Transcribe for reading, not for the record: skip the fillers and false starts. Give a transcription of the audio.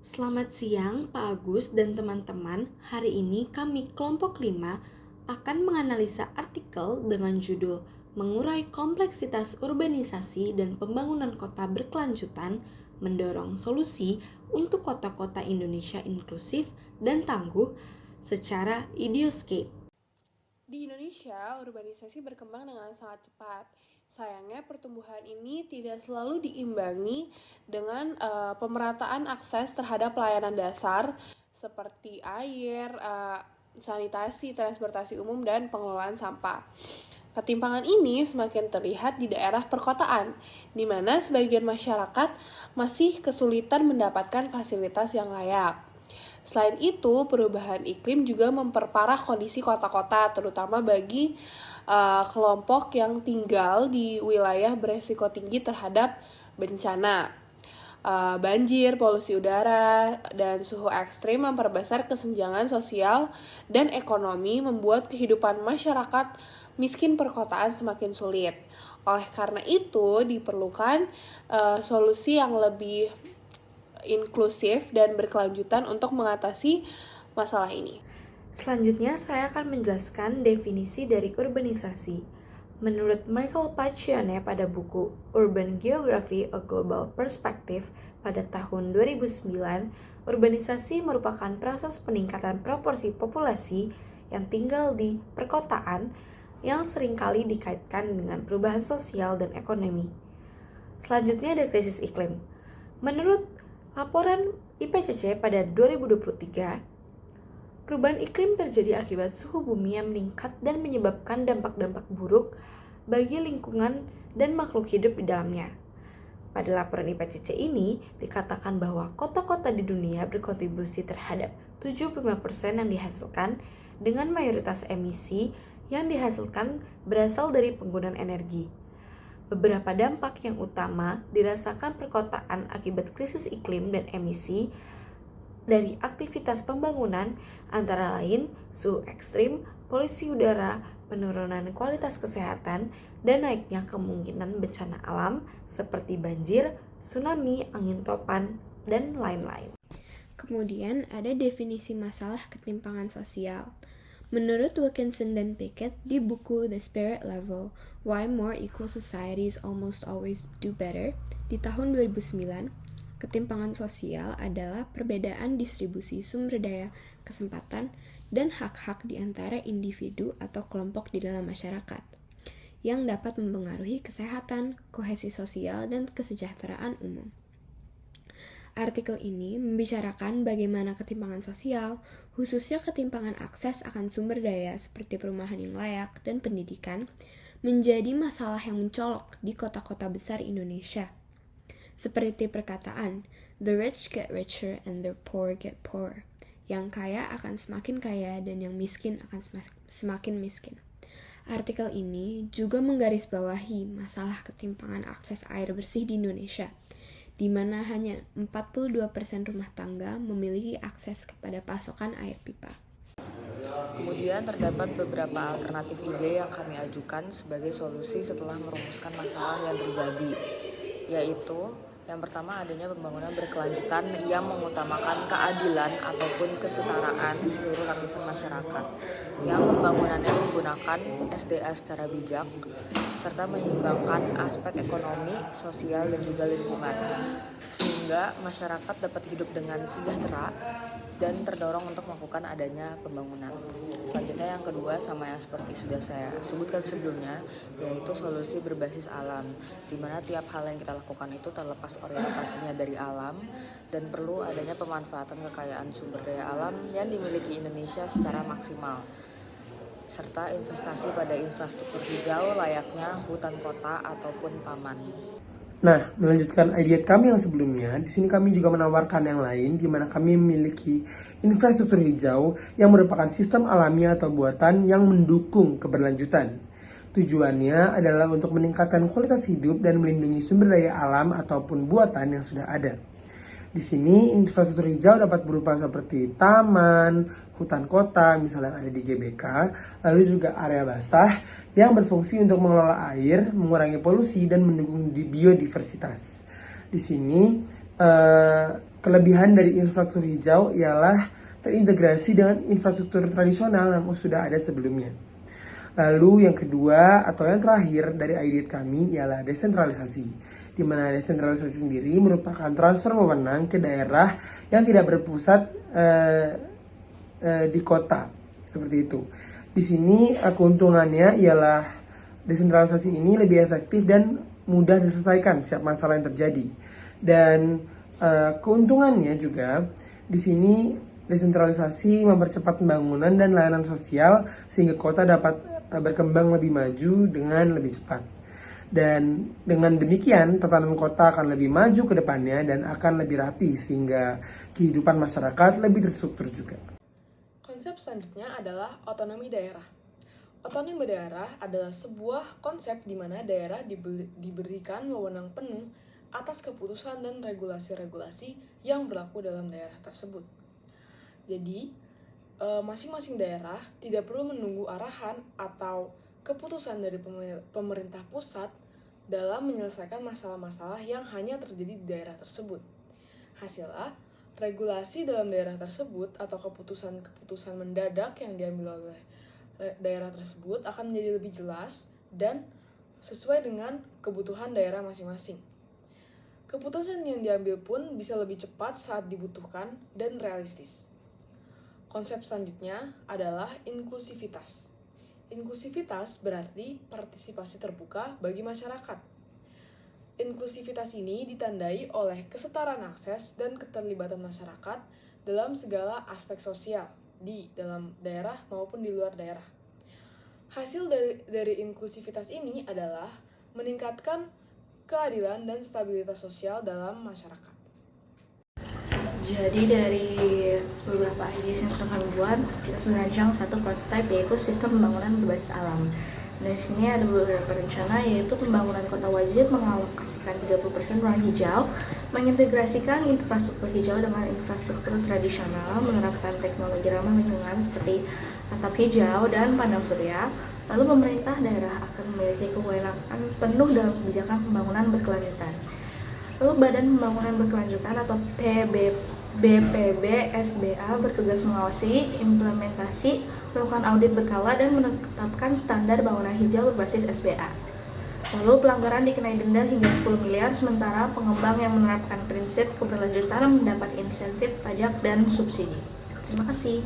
Selamat siang Pak Agus dan teman-teman. Hari ini kami kelompok 5 akan menganalisa artikel dengan judul Mengurai Kompleksitas Urbanisasi dan Pembangunan Kota Berkelanjutan, mendorong solusi untuk kota-kota Indonesia inklusif dan tangguh secara ideoscape. Di Indonesia, urbanisasi berkembang dengan sangat cepat. Sayangnya, pertumbuhan ini tidak selalu diimbangi dengan pemerataan akses terhadap pelayanan dasar seperti air, sanitasi, transportasi umum, dan pengelolaan sampah. Ketimpangan ini semakin terlihat di daerah perkotaan, di mana sebagian masyarakat masih kesulitan mendapatkan fasilitas yang layak. Selain itu, perubahan iklim juga memperparah kondisi kota-kota, terutama bagi kelompok yang tinggal di wilayah beresiko tinggi terhadap bencana. Banjir, polusi udara, dan suhu ekstrim memperbesar kesenjangan sosial dan ekonomi, membuat kehidupan masyarakat miskin perkotaan semakin sulit. Oleh karena itu, diperlukan solusi yang lebih inklusif dan berkelanjutan untuk mengatasi masalah ini. Selanjutnya saya akan menjelaskan definisi dari urbanisasi. Menurut Michael Paccione pada buku Urban Geography: A Global Perspective pada tahun 2009, urbanisasi merupakan proses peningkatan proporsi populasi yang tinggal di perkotaan yang seringkali dikaitkan dengan perubahan sosial dan ekonomi. Selanjutnya ada krisis iklim. Menurut laporan IPCC pada 2023, perubahan iklim terjadi akibat suhu bumi yang meningkat dan menyebabkan dampak-dampak buruk bagi lingkungan dan makhluk hidup di dalamnya. Pada laporan IPCC ini dikatakan bahwa kota-kota di dunia berkontribusi terhadap 75% yang dihasilkan, dengan mayoritas emisi yang dihasilkan berasal dari penggunaan energi. Beberapa dampak yang utama dirasakan perkotaan akibat krisis iklim dan emisi dari aktivitas pembangunan, antara lain suhu ekstrim, polusi udara, penurunan kualitas kesehatan, dan naiknya kemungkinan bencana alam seperti banjir, tsunami, angin topan, dan lain-lain. Kemudian ada definisi masalah ketimpangan sosial. Menurut Wilkinson dan Pickett di buku The Spirit Level, Why More Equal Societies Almost Always Do Better, di tahun 2009, ketimpangan sosial adalah perbedaan distribusi sumber daya, kesempatan, dan hak-hak di antara individu atau kelompok di dalam masyarakat, yang dapat mempengaruhi kesehatan, kohesi sosial, dan kesejahteraan umum. Artikel ini membicarakan bagaimana ketimpangan sosial, khususnya ketimpangan akses akan sumber daya seperti perumahan yang layak dan pendidikan, menjadi masalah yang mencolok di kota-kota besar Indonesia. Seperti perkataan, the rich get richer and the poor get poorer. Yang kaya akan semakin kaya dan yang miskin akan semakin miskin. Artikel ini juga menggarisbawahi masalah ketimpangan akses air bersih di Indonesia, di mana hanya 42% rumah tangga memiliki akses kepada pasokan air pipa. Kemudian terdapat beberapa alternatif ide yang kami ajukan sebagai solusi setelah merumuskan masalah yang terjadi, yaitu yang pertama adanya pembangunan berkelanjutan yang mengutamakan keadilan ataupun kesetaraan seluruh lapisan masyarakat, yang pembangunannya menggunakan SDA secara bijak, serta menyeimbangkan aspek ekonomi, sosial, dan juga lingkungan, sehingga masyarakat dapat hidup dengan sejahtera dan terdorong untuk melakukan adanya pembangunan. Selanjutnya yang kedua, sama yang seperti sudah saya sebutkan sebelumnya, yaitu solusi berbasis alam, di mana tiap hal yang kita lakukan itu terlepas orientasinya dari alam dan perlu adanya pemanfaatan kekayaan sumber daya alam yang dimiliki Indonesia secara maksimal, serta investasi pada infrastruktur hijau layaknya hutan kota ataupun taman. Nah, melanjutkan ide kami yang sebelumnya, di sini kami juga menawarkan yang lain, di mana kami memiliki infrastruktur hijau yang merupakan sistem alami atau buatan yang mendukung keberlanjutan. Tujuannya adalah untuk meningkatkan kualitas hidup dan melindungi sumber daya alam ataupun buatan yang sudah ada. Di sini infrastruktur hijau dapat berupa seperti taman, hutan kota, misalnya yang ada di GBK, lalu juga area basah yang berfungsi untuk mengelola air, mengurangi polusi, dan mendukung biodiversitas. Di sini kelebihan dari infrastruktur hijau ialah terintegrasi dengan infrastruktur tradisional yang sudah ada sebelumnya. Lalu yang kedua atau yang terakhir dari ide kami ialah desentralisasi, di mana desentralisasi sendiri merupakan transfer wewenang ke daerah yang tidak berpusat di kota, seperti itu. Di sini keuntungannya ialah desentralisasi ini lebih efektif dan mudah diselesaikan setiap masalah yang terjadi. Dan keuntungannya juga di sini desentralisasi mempercepat pembangunan dan layanan sosial sehingga kota dapat berkembang lebih maju dengan lebih cepat. Dan dengan demikian tatanan kota akan lebih maju ke depannya dan akan lebih rapi sehingga kehidupan masyarakat lebih terstruktur juga. Konsep selanjutnya adalah otonomi daerah. Otonomi daerah adalah sebuah konsep di mana daerah diberikan wewenang penuh atas keputusan dan regulasi-regulasi yang berlaku dalam daerah tersebut. Jadi, masing-masing daerah tidak perlu menunggu arahan atau keputusan dari pemerintah pusat dalam menyelesaikan masalah-masalah yang hanya terjadi di daerah tersebut. Hasilnya, regulasi dalam daerah tersebut atau keputusan-keputusan mendadak yang diambil oleh daerah tersebut akan menjadi lebih jelas dan sesuai dengan kebutuhan daerah masing-masing. Keputusan yang diambil pun bisa lebih cepat saat dibutuhkan dan realistis. Konsep selanjutnya adalah inklusivitas. Inklusivitas berarti partisipasi terbuka bagi masyarakat. Inklusivitas ini ditandai oleh kesetaraan akses dan keterlibatan masyarakat dalam segala aspek sosial di dalam daerah maupun di luar daerah. Hasil dari inklusivitas ini adalah meningkatkan keadilan dan stabilitas sosial dalam masyarakat. Jadi dari beberapa ideas yang sudah kami buat, kita sudah rancang satu prototype yaitu sistem pembangunan berbasis alam. Dari sini ada beberapa rencana yaitu pembangunan kota wajib mengalokasikan 30% ruang hijau, mengintegrasikan infrastruktur hijau dengan infrastruktur tradisional, menerapkan teknologi ramah lingkungan seperti atap hijau dan panel surya. Lalu pemerintah daerah akan memiliki kewenangan penuh dalam kebijakan pembangunan berkelanjutan. Lalu Badan Pembangunan Berkelanjutan atau BPB SBA bertugas mengawasi implementasi, melakukan audit berkala dan menetapkan standar bangunan hijau berbasis SBA. Lalu pelanggaran dikenai denda hingga 10 miliar, sementara pengembang yang menerapkan prinsip keberlanjutan mendapat insentif pajak dan subsidi. Terima kasih.